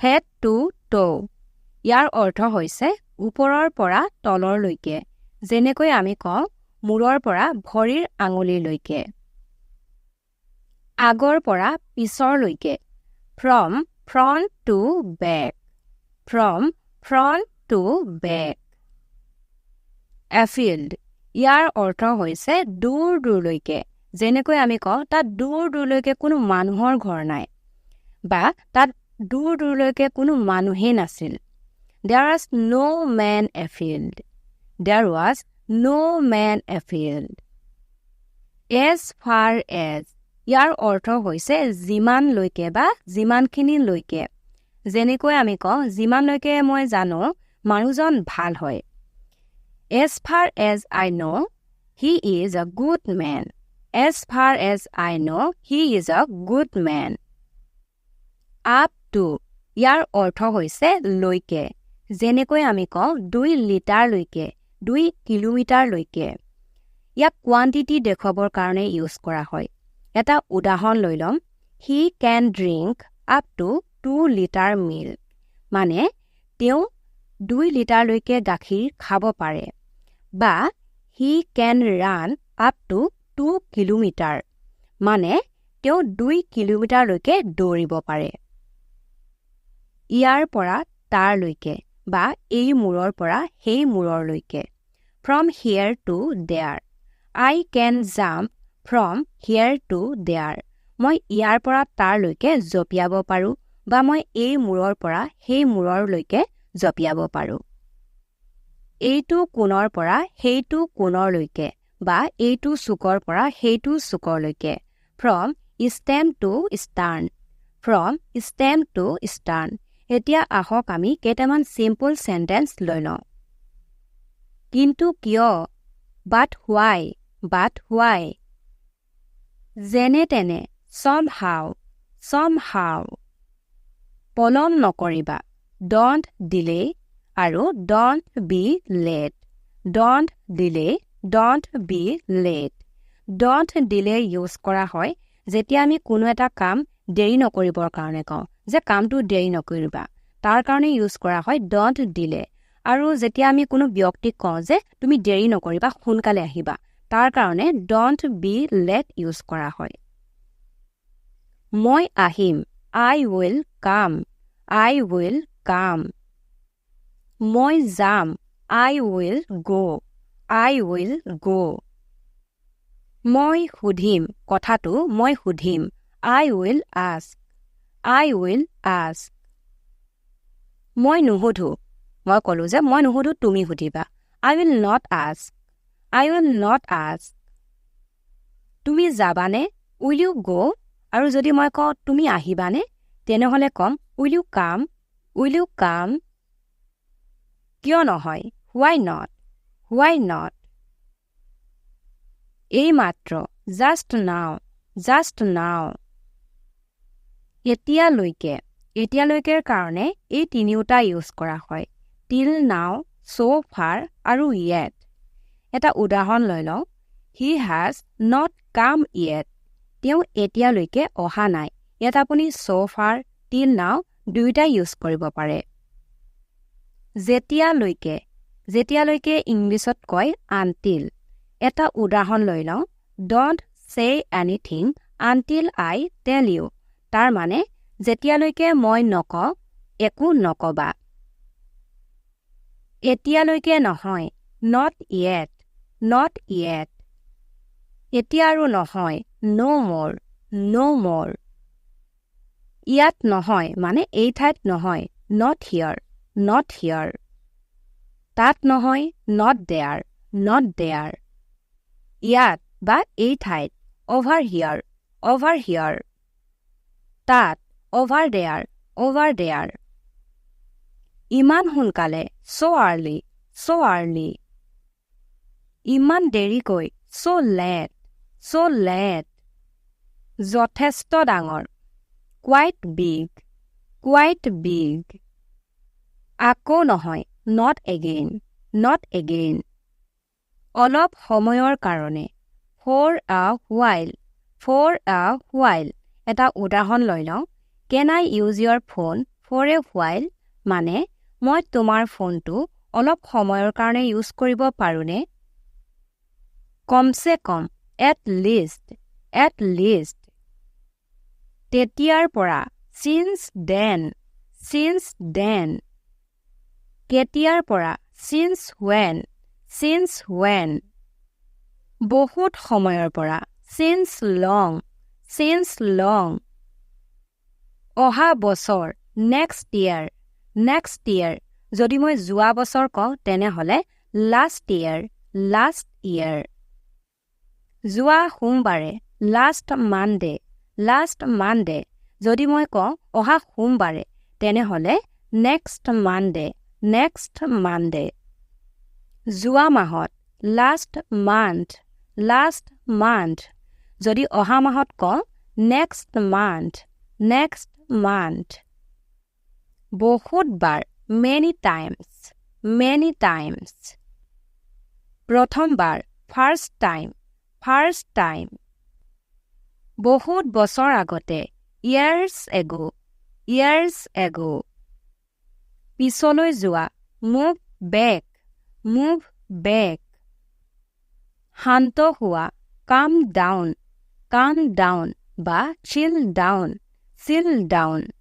head to toe ইয়াৰ অৰ্থ হৈছে ওপৰৰ পৰা তলৰলৈকে যেনেকৈ আমি কওঁ মূৰৰ পৰা ভৰিৰ আঙুলিলৈকে আগৰ পৰা পিছৰলৈকে from front to back from front to back afield ইয়াৰ অৰ্থ হৈছে দূৰ দূৰলৈকে যেনেকৈ আমি কওঁ তাত দূৰ দূৰলৈকে কোনো মানুহৰ ঘৰ নাই বা তাত দূৰ দূৰলৈকে কোনো মানুহে নাছিল There was no man afield. There was no man afield. As far as ইয়াৰ অৰ্থ হৈছে যিমানলৈকে বা যিমানখিনিলৈকে যেনেকৈ আমি কওঁ যিমানলৈকে মই জানো মানুহজন ভাল হয় As far as I know, he is a good man. As far as I know, he is a good man. Up to ইয়াৰ অৰ্থ হৈছে লৈকে যেনেকৈ আমি কওঁ 2 লিটাৰলৈকে 2 কিলোমিটাৰলৈকে ইয়াক কোৱান্টিটি দেখুৱাবৰ কাৰণে ইউজ কৰা হয় এটা উদাহৰণ লৈ লম he can drink up to 2 litre milk মানে তেওঁ 2 লিটাৰলৈকে গাখীৰ খাব পাৰে বা he can run up to 2 kilometre মানে তেওঁ 2 কিলোমিটাৰলৈকে দৌৰিব পাৰে ইয়াৰ পৰা তাৰলৈকে বা এই মূৰৰ পৰা সেই মূৰৰলৈকে from here to there I can jump from here to there মই ইয়াৰ পৰা তাৰলৈকে জঁপিয়াব পাৰো বা মই এই মূৰৰ পৰা সেই মূৰৰলৈকে জঁপিয়াব পাৰো এইটো কোণৰ পৰা সেইটো কোণৰলৈকে বা এইটো চুকৰ পৰা সেইটো চুকৰলৈকে from stem to stern from stem to stern এতিয়া আহক আমি কেইটামান সিম্পল সেন্টেন্স লৈ লওঁ কিন্তু কিয় but why যেনে তেনে somehow পলম নকৰিবা don't delay আৰু don't be late don't delay don't be late don't delay use কৰা হয় যেতিয়া আমি কোনো এটা কাম দেৰি নকৰিবৰ কাৰণে কওঁ যে কামটো দেৰি নকৰিবা তাৰ কাৰণে ইউজ কৰা হয় don't delay আৰু যেতিয়া আমি কোনো ব্যক্তিক কওঁ যে তুমি দেৰি নকৰিবা সোনকালে আহিবা তাৰ কাৰণে don't be late ইউজ কৰা হয় মই আহিম I will come মই যাম I will go মই সুধিম কথাটো মই সুধিম I will ask মই নুহুধো মই কলো যে মই নুহুধো তুমি সুধিবা I will not ask তুমি যাবানে will you go আৰু যদি মই কওঁ তুমি আহিবানে তেনেহলে কম will you come কিয় নহয় why not এই মাত্ৰ just now এতিয়ালৈকেৰ কাৰণে এই তিনিওটা ইউজ কৰা হয় till now so far আৰু yet এটা উদাহৰণ লৈ লওঁ he has not come yet তেওঁ এতিয়ালৈকে অহা নাই ইয়াত আপুনি so far till now দুইটা ইউজ কৰিব পাৰে যেতিয়ালৈকে ইংলিছত কয় until এটা উদাহৰণ লৈ লওঁ don't say anything until I tell you তাৰ মানে যেতিয়ালৈকে মই নকওঁ একো নকবা এতিয়ালৈকে নহয় not yet এতিয়া আৰু নহয় no more ইয়াত নহয় মানে এই ঠাইত নহয় not here তাত নহয় not there ইয়াত বা এই ঠাইত over here তাত over there ইমান সোনকালে so early ইমান দেৰিকৈ so late যথেষ্ট ডাঙৰ quite big আকৌ নহয় not again অলপ সময়ৰ কাৰণে for a while এটা উদাহৰণ লৈ লওঁ Can I use your phone For a while মানে মই তোমাৰ ফোনটো অলপ সময়ৰ কাৰণে ইউজ কৰিব পাৰোনে? কমছে কম, at least, at least. তেতিয়াৰ পৰা, since then, since then. কেতিয়াৰ পৰা, since when, since when. বহুত সময়ৰ পৰা, since long, since long. অহা বছৰ, next year, next year. যদি মই যোৱা বছৰ কওঁ তেনেহলে last year, last year. যোৱা সোমবাৰে, last Monday, last Monday. যদি মই কওঁ অহা সোমবাৰে তেনেহলে next Monday, next Monday. যোৱা মাহত, last month, last month. যদি অহা মাহত কওঁ next month, next month. বহুত বাৰ, many times, many times. প্ৰথমবাৰ, first time, first time. বহুত বছৰ আগতে, years ago, years ago. পিছলৈ যোৱা, move back, move back. শান্ত হোৱা, calm down, calm down বা chill down, chill down.